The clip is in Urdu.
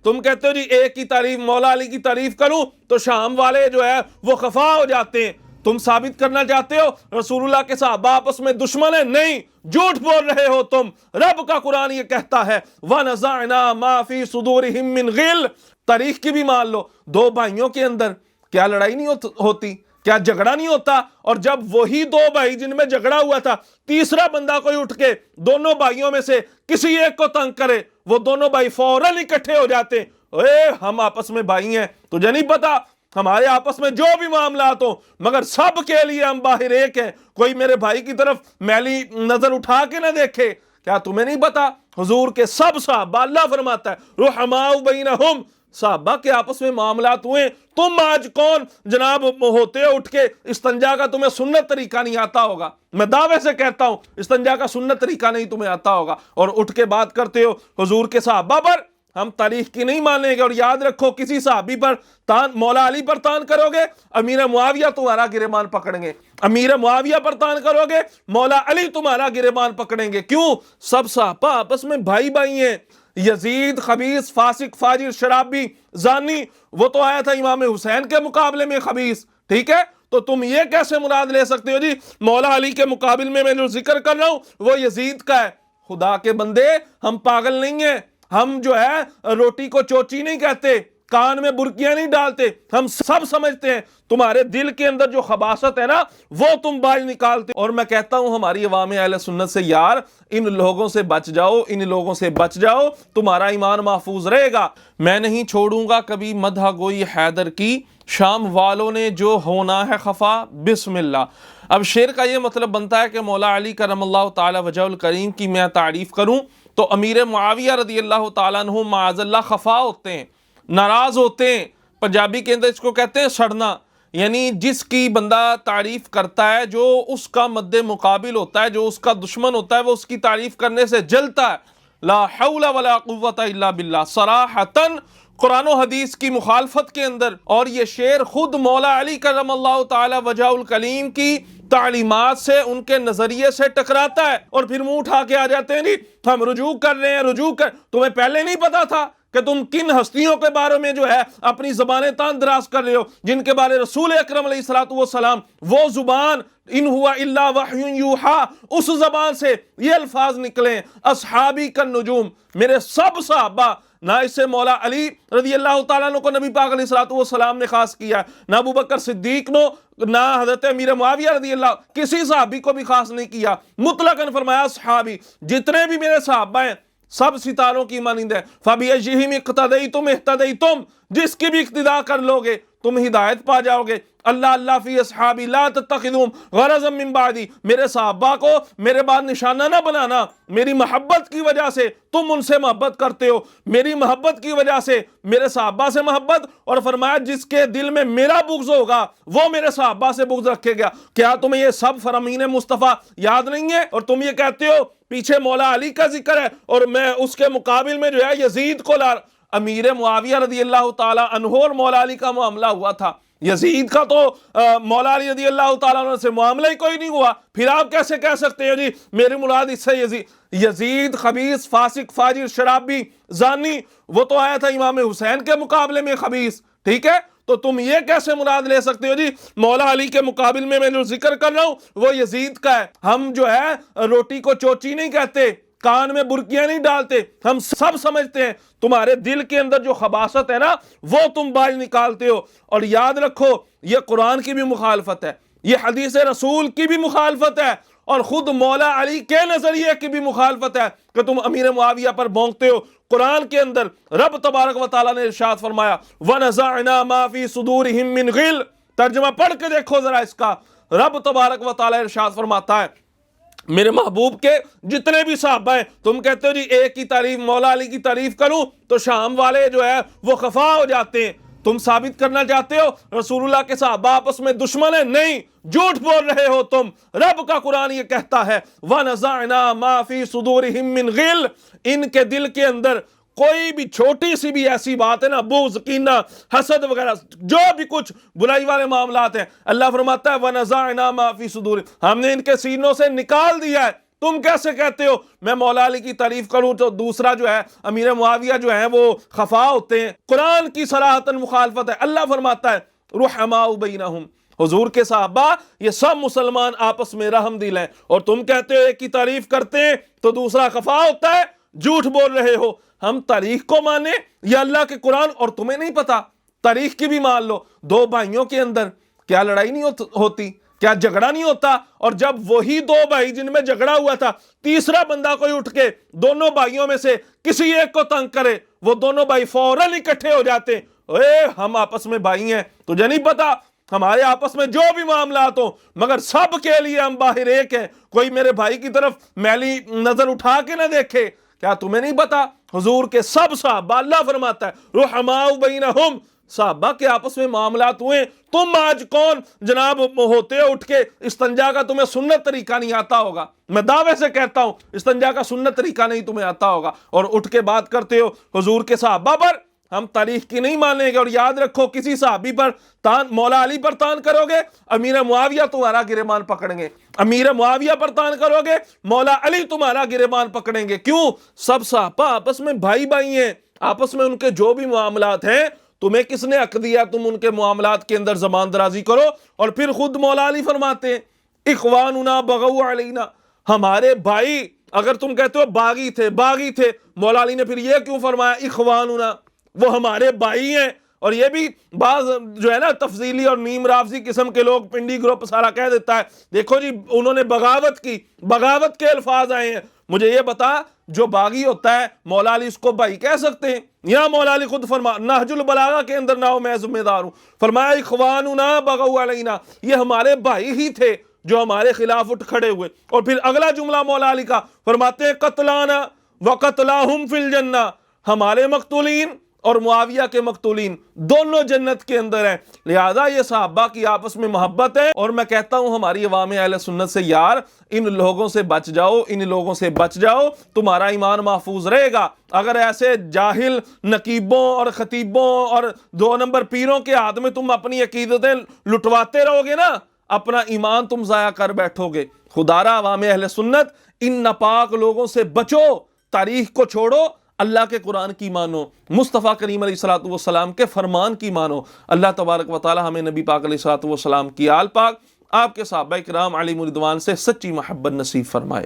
تم کہتے ہو جی ایک کی تعریف مولا علی کی تعریف کروں تو شام والے جو ہے وہ خفا ہو جاتے ہیں. تم ثابت کرنا چاہتے ہو رسول اللہ کے صحابہ آپس میں دشمن ہیں؟ نہیں، جھوٹ بول رہے ہو تم. رب کا قرآن یہ کہتا ہے وَنَزَعْنَا مَا فِي صُدُورِهِم مِّن غِلٍّ. تاریخ کی بھی مان لو، دو بھائیوں کے اندر کیا لڑائی نہیں ہوتی، کیا جھگڑا نہیں ہوتا؟ اور جب وہی دو بھائی جن میں جھگڑا ہوا تھا تیسرا بندہ کوئی اٹھ کے دونوں بھائیوں میں سے کسی ایک کو تنگ کرے، وہ دونوں بھائی فوراً اکٹھے ہو جاتے ہیں. اے ہم آپس میں بھائی ہیں، تجھے نہیں پتا ہمارے آپس میں جو بھی معاملات ہوں مگر سب کے لیے ہم باہر ایک ہیں، کوئی میرے بھائی کی طرف میلی نظر اٹھا کے نہ دیکھے. کیا تمہیں نہیں پتا حضور کے سب صحابہ، اللہ فرماتا ہے رحماء بینہم، صحابہ کے آپس میں معاملات ہوئے. تم آج کون جناب ہوتے ہو اٹھ کے استنجا کا تمہیں سنت طریقہ نہیں آتا ہوگا، میں دعوے سے کہتا ہوں استنجا کا سنت طریقہ نہیں تمہیں آتا ہوگا، اور اٹھ کے بات کرتے ہو حضور کے صحابہ پر. ہم تاریخ کی نہیں مانیں گے. اور یاد رکھو کسی صحابی پر تان، مولا علی پر تان کرو گے امیر معاویہ تمہارا گریبان پکڑیں گے. امیر معاویہ پر تان کرو گے مولا علی تمہارا گریبان پکڑیں گے. کیوں؟ سب صحابہ آپس میں بھائی بھائی ہیں. یزید خبیث، فاسق، فاجر، شرابی، زانی، وہ تو آیا تھا امام حسین کے مقابلے میں خبیث. ٹھیک ہے، تو تم یہ کیسے مراد لے سکتے ہو جی مولا علی کے مقابل میں جو ذکر کر رہا ہوں وہ یزید کا ہے؟ خدا کے بندے ہم پاگل نہیں ہیں، ہم جو ہے روٹی کو چوچی نہیں کہتے، کان میں برکیاں نہیں ڈالتے. ہم سب سمجھتے ہیں تمہارے دل کے اندر جو خباثت ہے نا وہ تم باہر نکالتے. اور میں کہتا ہوں ہماری عوام اہل سنت سے یار ان لوگوں سے بچ جاؤ، ان لوگوں سے بچ جاؤ، تمہارا ایمان محفوظ رہے گا. میں نہیں چھوڑوں گا کبھی مدح گوئی حیدر کی، شام والوں نے جو ہونا ہے خفا، بسم اللہ. اب شعر کا یہ مطلب بنتا ہے کہ مولا علی کرم اللہ تعالی وجہ الکریم کی میں تعریف کروں تو امیر معاویہ رضی اللہ تعالیٰ عنہ معاذ اللہ خفا ہوتے ہیں، ناراض ہوتے ہیں. پنجابی کے اندر اس کو کہتے ہیں سڑنا، یعنی جس کی بندہ تعریف کرتا ہے، جو اس کا مد مقابل ہوتا ہے، جو اس کا دشمن ہوتا ہے، وہ اس کی تعریف کرنے سے جلتا ہے. لا حول ولا قوت الا باللہ، صراحتاً قرآن و حدیث کی مخالفت کے اندر. اور یہ شعر خود مولا علی کرم اللہ تعالی وجہ الکریم کی تعلیمات سے، ان کے نظریے سے ٹکراتا ہے، اور پھر منہ اٹھا کے آ جاتے ہیں نہیں ہم رجوع کر رہے ہیں، رجوع کر. تمہیں پہلے نہیں پتا تھا کہ تم کن ہستیوں کے بارے میں جو ہے اپنی زبانیں تان دراز کر رہے ہو، جن کے بارے رسول اکرم علیہ الصلوۃ والسلام وہ زبان ان ہوا الا وحی یوحا، اس زبان سے یہ الفاظ نکلیں اصحابی کالنجوم، میرے سب صحابہ. نہ اس سے مولا علی رضی اللہ تعالیٰ عنہ کو نبی پاک علیہ الصلوۃ والسلام نے خاص کیا، نہ ابو بکر صدیق نو، نہ حضرت امیر معاویہ رضی اللہ، کسی صحابی کو بھی خاص نہیں کیا، مطلقاً فرمایا صحابی. جتنے بھی میرے صحابہ ہیں سب ستاروں کی مانند ہے. فَبِأَيِّهِمْ اقْتَدَيْتُمْ اهْتَدَيْتُمْ، جس کی بھی اقتداء کر لو گے تم ہدایت پا جاؤ گے. اللہ اللہ فی اصحابی لا تتخذوهم غرضا من بعدی، میرے صحابہ کو میرے بعد نشانہ نہ بنانا. میری محبت کی وجہ سے تم ان سے محبت کرتے ہو، میری محبت کی وجہ سے میرے صحابہ سے محبت. اور فرمایا جس کے دل میں میرا بغض ہوگا وہ میرے صحابہ سے بغض رکھے گا. کیا تمہیں یہ سب فرامین مصطفیٰ یاد نہیں ہے؟ اور تم یہ کہتے ہو پیچھے مولا علی کا ذکر ہے اور میں اس کے مقابل میں جو ہے یزید کو لا. امیر معاویہ رضی اللہ تعالیٰ عنہ اور مولا علی کا معاملہ ہوا تھا، یزید کا تو مولا علی رضی اللہ تعالیٰ عنہ سے معاملہ ہی کوئی نہیں ہوا. پھر آپ کیسے کہہ سکتے ہو جی میری مراد اس سے یزید خبیث، فاسق، فاجر، شرابی، زانی، وہ تو آیا تھا امام حسین کے مقابلے میں خبیث. ٹھیک ہے، تو تم یہ کیسے مراد لے سکتے ہو جی مولا علی کے مقابل میں جو ذکر کر رہا ہوں وہ یزید کا ہے؟ ہم جو ہے روٹی کو چوچی نہیں کہتے، کان میں برکیاں نہیں ڈالتے. ہم سب سمجھتے ہیں تمہارے دل کے اندر جو خباثت ہے نا وہ تم باہر نکالتے ہو. اور یاد رکھو یہ قرآن کی بھی مخالفت ہے، یہ حدیث رسول کی بھی مخالفت ہے، اور خود مولا علی کے نظریے کی بھی مخالفت ہے کہ تم امیر معاویہ پر بھونکتے ہو. قرآن کے اندر رب تبارک و تعالیٰ نے ارشاد فرمایا وَنَزَعْنَا مَا فِي صُدُورِهِم مِّن غِلٍّ. ترجمہ پڑھ کے دیکھو ذرا اس کا. رب تبارک و تعالیٰ ارشاد فرماتا ہے میرے محبوب کے جتنے بھی صحابہ ہیں، تم کہتے ہو جی ایک کی تعریف مولا علی کی تعریف کروں تو شام والے جو ہے وہ خفا ہو جاتے ہیں. تم ثابت کرنا چاہتے ہو رسول اللہ کے صحابہ آپس میں دشمن ہیں؟ نہیں، جھوٹ بول رہے ہو تم. رب کا قرآن یہ کہتا ہے وَنَزَعْنَا مَا فِي صُدُورِهِم مِّن غِلٍّ، ان کے دل کے اندر کوئی بھی چھوٹی سی بھی ایسی بات ہے نا، بغض، کینہ، حسد وغیرہ، جو بھی کچھ برائی والے معاملات ہیں، اللہ فرماتا ہے وَنَزَعْنَا مَا فِي صُدُورِهِم، ہم نے ان کے سینوں سے نکال دیا ہے. تم کیسے کہتے ہو میں مولا علی کی تعریف کروں تو دوسرا جو ہے امیر معاویہ جو ہے وہ خفا ہوتے ہیں؟ قرآن کی صراحتاً مخالفت ہے۔ اللہ فرماتا ہے رحماء بینہم، حضور کے صحابہ یہ سب مسلمان آپس میں رحم دل ہیں، اور تم کہتے ہو ایک کی تعریف کرتے ہیں تو دوسرا خفا ہوتا ہے، جھوٹ بول رہے ہو۔ ہم تاریخ کو مانیں یا اللہ کے قرآن؟ اور تمہیں نہیں پتا تاریخ کی بھی مان لو، دو بھائیوں کے اندر کیا لڑائی نہیں ہوتی؟ کیا جھگڑا نہیں ہوتا؟ اور جب وہی دو بھائی جن میں جھگڑا ہوا تھا تیسرا بندہ کوئی اٹھ کے دونوں بھائیوں میں سے کسی ایک کو تنگ کرے، وہ دونوں بھائی فوراً اکٹھے ہو جاتے ہیں، اے ہم آپس میں بھائی ہیں، تجھے نہیں پتا ہمارے آپس میں جو بھی معاملات ہوں مگر سب کے لیے ہم باہر ایک ہیں، کوئی میرے بھائی کی طرف میلی نظر اٹھا کے نہ دیکھے۔ کیا تمہیں نہیں پتا حضور کے سب صحابہ، اللہ فرماتا ہے رحماء بینہم، صحابہ کے آپس میں معاملات ہوئے؟ تم آج کون جناب ہوتے ہو اٹھ کے استنجا کا تمہیں سنت طریقہ نہیں آتا ہوگا، میں دعوے سے کہتا ہوں استنجا کا سنت طریقہ نہیں تمہیں آتا ہوگا، اور اٹھ کے بات کرتے ہو حضور کے صحابہ پر؟ ہم تاریخ کی نہیں مانیں گے، اور یاد رکھو کسی صحابی پر تان، مولا علی پر تان کرو گے امیر معاویہ تمہارا گریبان پکڑیں گے، امیر معاویہ پر تان کرو گے مولا علی تمہارا گریبان پکڑیں گے۔ کیوں؟ سب صحابہ آپس میں بھائی بھائی ہیں، آپس میں ان کے جو بھی معاملات ہیں تمہیں کس نے حق دیا تم ان کے معاملات کے اندر زبان درازی کرو؟ اور پھر خود مولا علی فرماتے ہیں اخواننا بغوا علینا، ہمارے بھائی، اگر تم کہتے ہو باغی تھے، مولا علی نے پھر یہ کیوں فرمایا اخواننا، وہ ہمارے بھائی ہیں؟ اور یہ بھی بعض جو ہے نا تفضیلی اور نیم رافضی قسم کے لوگ، پنڈی گروپ سارا کہہ دیتا ہے دیکھو جی انہوں نے بغاوت کی، بغاوت کے الفاظ آئے ہیں۔ مجھے یہ بتا جو باغی ہوتا ہے مولا علی اس کو بھائی کہہ سکتے ہیں؟ یا مولا علی خود فرما نہج البلاغہ کے اندر نہ ہو میں ذمہ دار ہوں، فرمایا اخواننا بغوا علینا، یہ ہمارے بھائی ہی تھے جو ہمارے خلاف اٹھ کھڑے ہوئے۔ اور پھر اگلا جملہ مولا علی کا فرماتے ہیں قتلانا وقتلاہم فی الجنہ، ہمارے مقتولین اور معاویہ کے مقتولین دونوں جنت کے اندر ہیں۔ لہذا یہ صحابہ کی آپس میں محبت ہے، اور میں کہتا ہوں ہماری عوام اہل سنت سے یار ان لوگوں سے بچ جاؤ، ان لوگوں سے بچ جاؤ، تمہارا ایمان محفوظ رہے گا۔ اگر ایسے جاہل نقیبوں اور خطیبوں اور 2 نمبر پیروں کے ہاتھ میں تم اپنی عقیدتیں لٹواتے رہو گے نا، اپنا ایمان تم ضائع کر بیٹھو گے۔ خدارا عوام اہل سنت ان ناپاک لوگوں سے بچو، تاریخ کو چھوڑو، اللہ کے قرآن کی مانو، مصطفیٰ کریم علیہ الصلوۃ والسلام کے فرمان کی مانو۔ اللہ تبارک و تعالی ہمیں نبی پاک علیہ الصلوۃ والسلام کی آل پاک، آپ کے صحابہ کرام علیہم رضوان سے سچی محبت نصیب فرمائے۔